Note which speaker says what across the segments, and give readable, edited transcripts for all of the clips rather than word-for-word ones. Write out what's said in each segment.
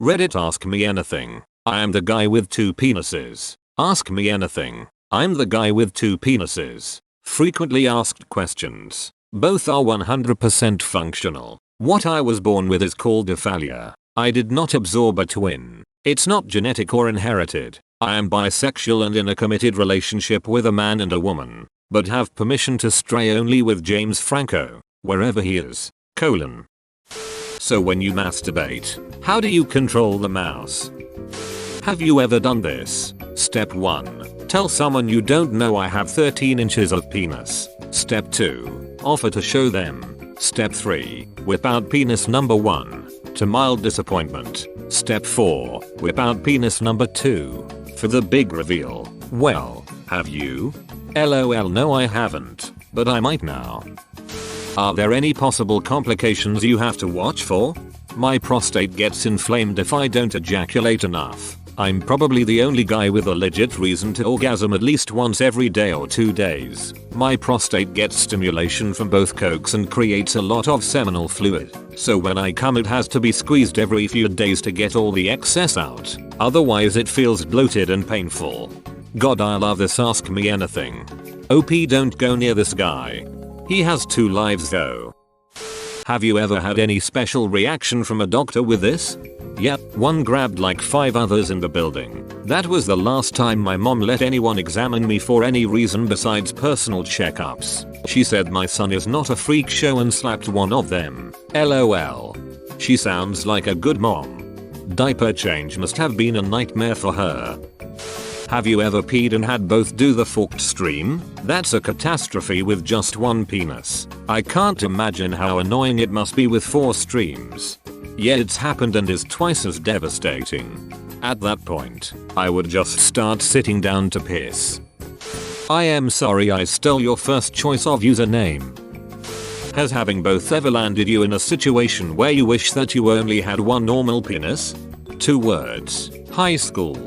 Speaker 1: Reddit ask me anything. I am the guy with two penises. Ask me anything. I'm the guy with two penises. Frequently asked questions. Both are 100% functional. What I was born with is called aphalia. I did not absorb a twin. It's not genetic or inherited. I am bisexual and in a committed relationship with a man and a woman, but have permission to stray only with James Franco, wherever he is. So when you masturbate, how do you control the mouse? Have you ever done this? Step 1. Tell someone you don't know I have 13 inches of penis. Step 2. Offer to show them. Step 3. Whip out penis number 1. To mild disappointment. Step 4. Whip out penis number 2. For the big reveal. Well, have you? LOL, no I haven't, but I might now. Are there any possible complications you have to watch for? My prostate gets inflamed if I don't ejaculate enough. I'm probably the only guy with a legit reason to orgasm at least once every day or 2 days. My prostate gets stimulation from both cokes and creates a lot of seminal fluid. So when I come it has to be squeezed every few days to get all the excess out. Otherwise it feels bloated and painful. God, I love this ask me anything. OP, don't go near this guy. He has 2 lives though. Have you ever had any special reaction from a doctor with this? Yep, one grabbed like 5 others in the building. That was the last time my mom let anyone examine me for any reason besides personal checkups. She said my son is not a freak show and slapped one of them. LOL. She sounds like a good mom. Diaper change must have been a nightmare for her. Have you ever peed and had both do the forked stream? That's a catastrophe with just one penis. I can't imagine how annoying it must be with 4 streams. Yeah, it's happened and is twice as devastating. At that point, I would just start sitting down to piss. I am sorry I stole your first choice of username. Has having both ever landed you in a situation where you wish that you only had one normal penis? 2 words. High school.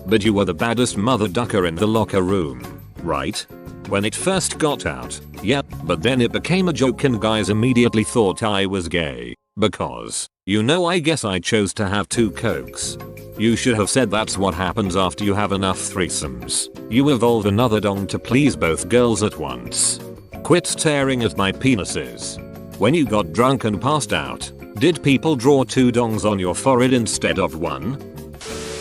Speaker 1: But you were the baddest mother ducker in the locker room, right? When it first got out, yep, but then it became a joke and guys immediately thought I was gay. Because, you know, I guess I chose to have 2 cokes. You should have said that's what happens after you have enough threesomes. You evolve another dong to please both girls at once. Quit staring at my penises. When you got drunk and passed out, did people draw 2 dongs on your forehead instead of 1?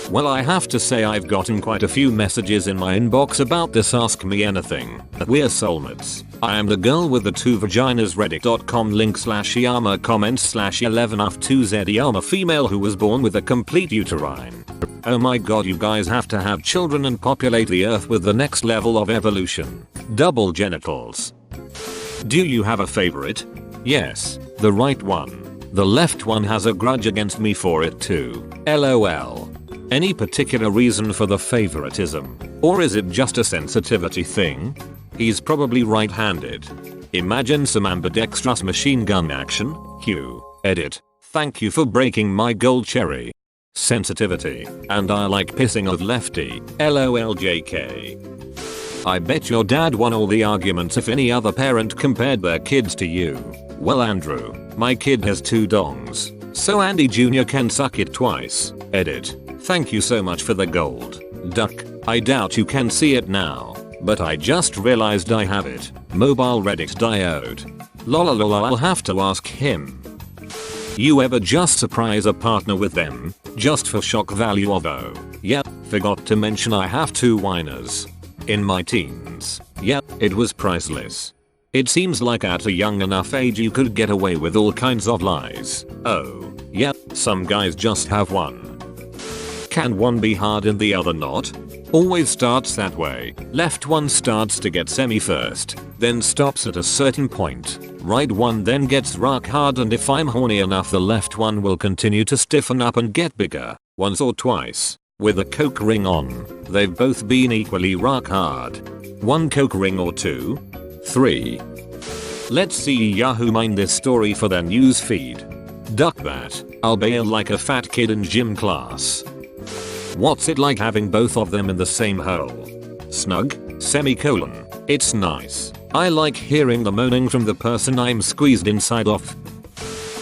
Speaker 1: Well, I have to say I've gotten quite a few messages in my inbox about this ask me anything. We're soulmates. I am the girl with the 2 vaginas. Reddit.com link/yama comments/11of2z. I'm a female who was born with a complete uterine. Oh my god, you guys have to have children and populate the earth with the next level of evolution. Double genitals. Do you have a favorite? Yes, the right one. The left one has a grudge against me for it too. LOL. Any particular reason for the favoritism? Or is it just a sensitivity thing? He's probably right-handed. Imagine some ambidextrous machine gun action. Q. Edit. Thank you for breaking my gold cherry. Sensitivity. And I like pissing of lefty. LOL JK. I bet your dad won all the arguments if any other parent compared their kids to you. Well, Andrew, my kid has 2 dongs. So Andy Jr. can suck it twice. Edit. Thank you so much for the gold. Duck. I doubt you can see it now, but I just realized I have it. Mobile Reddit diode. Lololol, I'll have to ask him. You ever just surprise a partner with them, just for shock value of oh. Yep, forgot to mention I have 2 whiners. In my teens. Yep, it was priceless. It seems like at a young enough age you could get away with all kinds of lies. Oh, yep, some guys just have one. Can one be hard and the other not? Always starts that way. Left one starts to get semi first, then stops at a certain point. Right one then gets rock hard, and if I'm horny enough the left one will continue to stiffen up and get bigger. Once or twice. With a coke ring on. They've both been equally rock hard. 1 coke ring or 2? 3. Let's see Yahoo mine this story for their news feed. Duck that. I'll bail like a fat kid in gym class. What's it like having both of them in the same hole? Snug? Semicolon. It's nice. I like hearing the moaning from the person I'm squeezed inside of.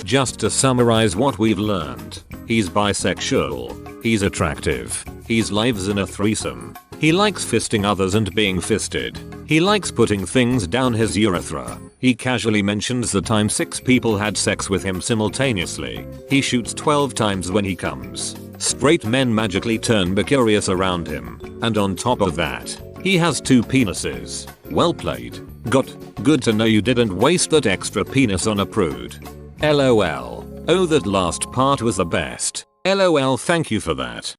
Speaker 1: Just to summarize what we've learned. He's bisexual. He's attractive. He lives in a threesome. He likes fisting others and being fisted. He likes putting things down his urethra. He casually mentions the time 6 people had sex with him simultaneously. He shoots 12 times when he comes. Straight men magically turn bicurious around him. And on top of that, he has 2 penises. Well played. Good to know you didn't waste that extra penis on a prude. LOL. Oh, that last part was the best. LOL, thank you for that.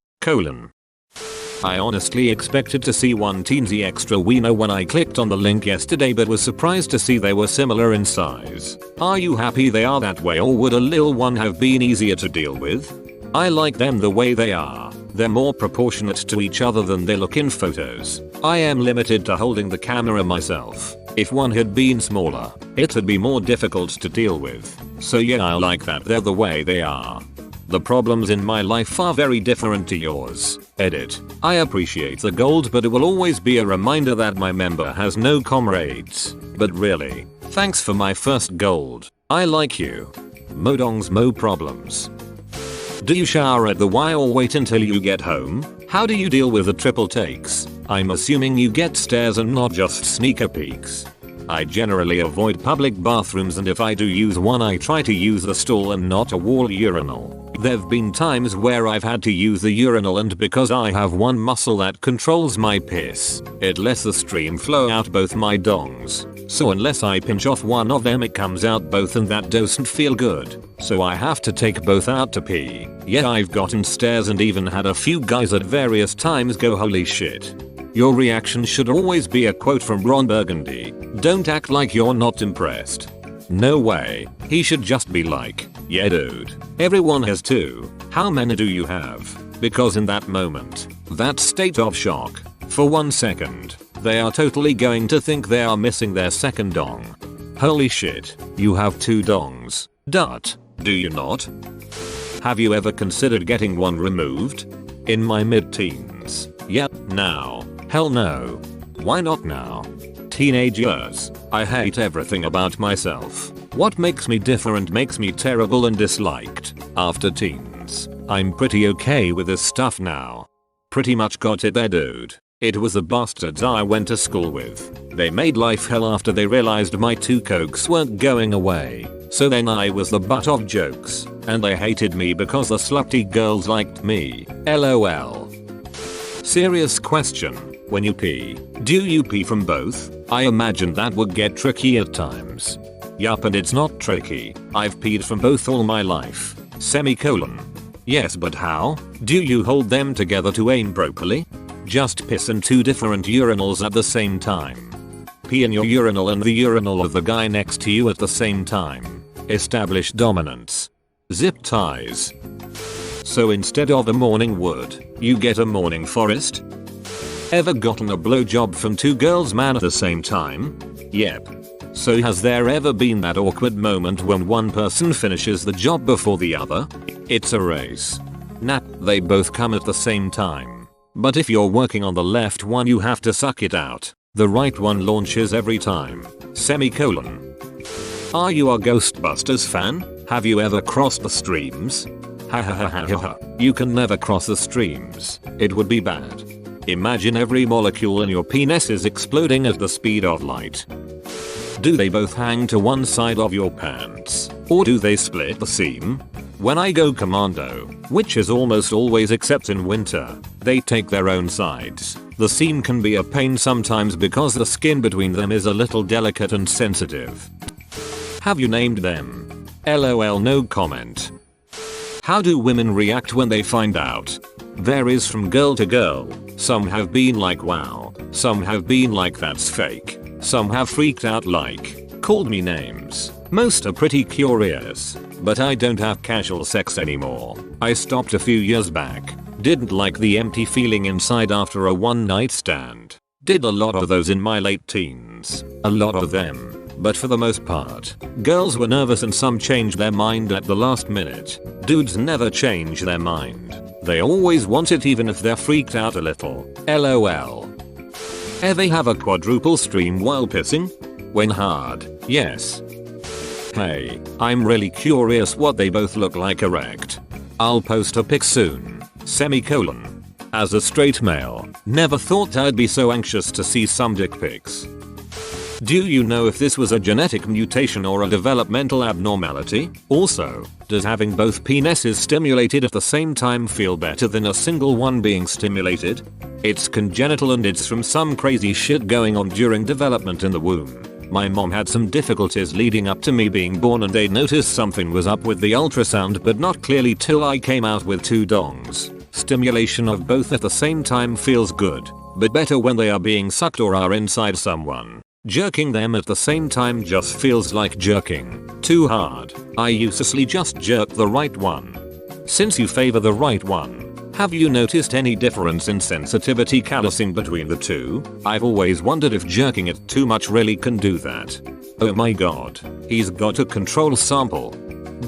Speaker 1: I honestly expected to see one teensy extra wiener when I clicked on the link yesterday, but was surprised to see they were similar in size. Are you happy they are that way, or would a little one have been easier to deal with? I like them the way they are. They're more proportionate to each other than they look in photos. I am limited to holding the camera myself. If one had been smaller, it'd be more difficult to deal with. So yeah, I like that they're the way they are. The problems in my life are very different to yours. Edit. I appreciate the gold, but it will always be a reminder that my member has no comrades. But really, thanks for my first gold. I like you. Modongs mo problems. Do you shower at the Y or wait until you get home? How do you deal with the triple takes? I'm assuming you get stares and not just sneaker peeks. I generally avoid public bathrooms, and if I do use one, I try to use the stall and not a wall urinal. There've been times where I've had to use the urinal, and because I have one muscle that controls my piss, it lets the stream flow out both my dongs. So unless I pinch off one of them, it comes out both, and that doesn't feel good. So I have to take both out to pee. Yeah, I've gotten stares and even had a few guys at various times go holy shit. Your reaction should always be a quote from Ron Burgundy. Don't act like you're not impressed. No way. He should just be like, yeah dude. Everyone has 2. How many do you have? Because in that moment, that state of shock, for 1 second, they are totally going to think they are missing their second dong. Holy shit, you have 2 dongs. Do you not? Have you ever considered getting one removed? In my mid-teens. Yep, now. Hell no. Why not now? Teenage years. I hate everything about myself. What makes me different makes me terrible and disliked. After teens, I'm pretty okay with this stuff now. Pretty much got it there, dude. It was the bastards I went to school with. They made life hell after they realized my 2 cokes weren't going away. So then I was the butt of jokes, and they hated me because the slutty girls liked me. LOL. Serious question. When you pee, do you pee from both? I imagine that would get tricky at times. Yup, and it's not tricky. I've peed from both all my life. Semicolon. Yes, but how? Do you hold them together to aim properly? Just piss in 2 different urinals at the same time. Pee in your urinal and the urinal of the guy next to you at the same time. Establish dominance. Zip ties. So instead of a morning wood, you get a morning forest? Ever gotten a blowjob from 2 girls man at the same time? Yep. So has there ever been that awkward moment when one person finishes the job before the other? It's a race. Nah, they both come at the same time. But if you're working on the left one, you have to suck it out. The right one launches every time. Semicolon. Are you a Ghostbusters fan? Have you ever crossed the streams? Ha ha ha ha ha. You can never cross the streams. It would be bad. Imagine every molecule in your penis is exploding at the speed of light. Do they both hang to one side of your pants? Or do they split the seam? When I go commando, which is almost always except in winter, they take their own sides. The seam can be a pain sometimes because the skin between them is a little delicate and sensitive. Have you named them? LOL, no comment. How do women react when they find out? Varies from girl to girl. Some have been like wow. Some have been like that's fake. Some have freaked out like, called me names. Most are pretty curious. But I don't have casual sex anymore. I stopped a few years back. Didn't like the empty feeling inside after a one night stand. Did a lot of those in my late teens. A lot of them. But for the most part, girls were nervous and some changed their mind at the last minute. Dudes never change their mind. They always want it even if they're freaked out a little. LOL. Ever have a quadruple stream while pissing? When hard, yes. Hey, I'm really curious what they both look like erect. I'll post a pic soon. Semicolon. As a straight male, never thought I'd be so anxious to see some dick pics. Do you know if this was a genetic mutation or a developmental abnormality? Also, does having both penises stimulated at the same time feel better than a single one being stimulated? It's congenital and it's from some crazy shit going on during development in the womb. My mom had some difficulties leading up to me being born and they noticed something was up with the ultrasound but not clearly till I came out with 2 dongs. Stimulation of both at the same time feels good, but better when they are being sucked or are inside someone. Jerking them at the same time just feels like jerking too hard. I usually just jerk the right one. Since you favor the right one, have you noticed any difference in sensitivity callousing between the two? I've always wondered if jerking it too much really can do that. Oh my god, he's got a control sample.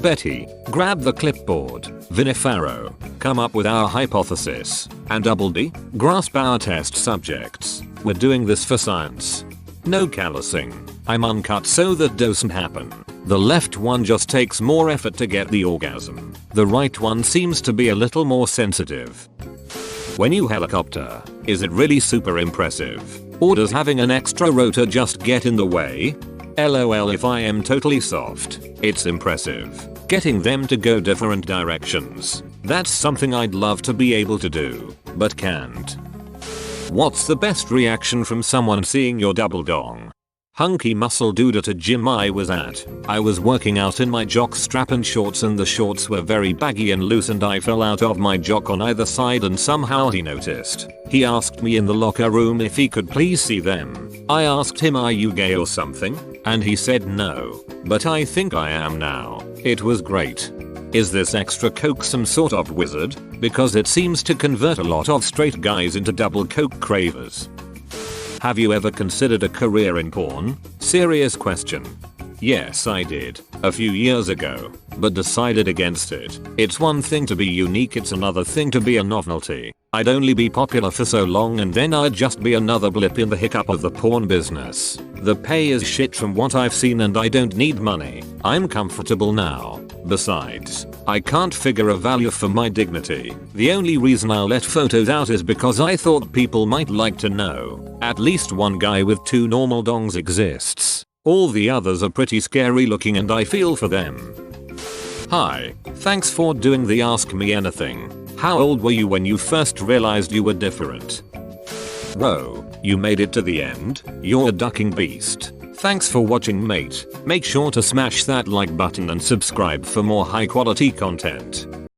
Speaker 1: Betty, grab the clipboard. Vinifaro, come up with our hypothesis. And Double D, grasp our test subjects. We're doing this for science. No callousing. I'm uncut so that doesn't happen. The left one just takes more effort to get the orgasm. The right one seems to be a little more sensitive. When you helicopter, is it really super impressive? Or does having an extra rotor just get in the way? LOL, if I am totally soft, it's impressive. Getting them to go different directions. That's something I'd love to be able to do, but can't. What's the best reaction from someone seeing your double dong? Hunky muscle dude at a gym I was at. I was working out in my jock strap and shorts and the shorts were very baggy and loose and I fell out of my jock on either side and somehow he noticed. He asked me in the locker room if he could please see them. I asked him, are you gay or something? And he said no. But I think I am now. It was great. Is this extra coke some sort of wizard? Because it seems to convert a lot of straight guys into double coke cravers. Have you ever considered a career in porn? Serious question. Yes, I did. A few years ago. But decided against it. It's one thing to be unique, it's another thing to be a novelty. I'd only be popular for so long and then I'd just be another blip in the hiccup of the porn business. The pay is shit from what I've seen and I don't need money. I'm comfortable now. Besides, I can't figure a value for my dignity. The only reason I'll let photos out is because I thought people might like to know. At least one guy with 2 normal dongs exists. All the others are pretty scary looking and I feel for them. Hi, thanks for doing the Ask Me Anything. How old were you when you first realized you were different? Whoa, you made it to the end? You're a ducking beast. Thanks for watching, mate. Make sure to smash that like button and subscribe for more high quality content.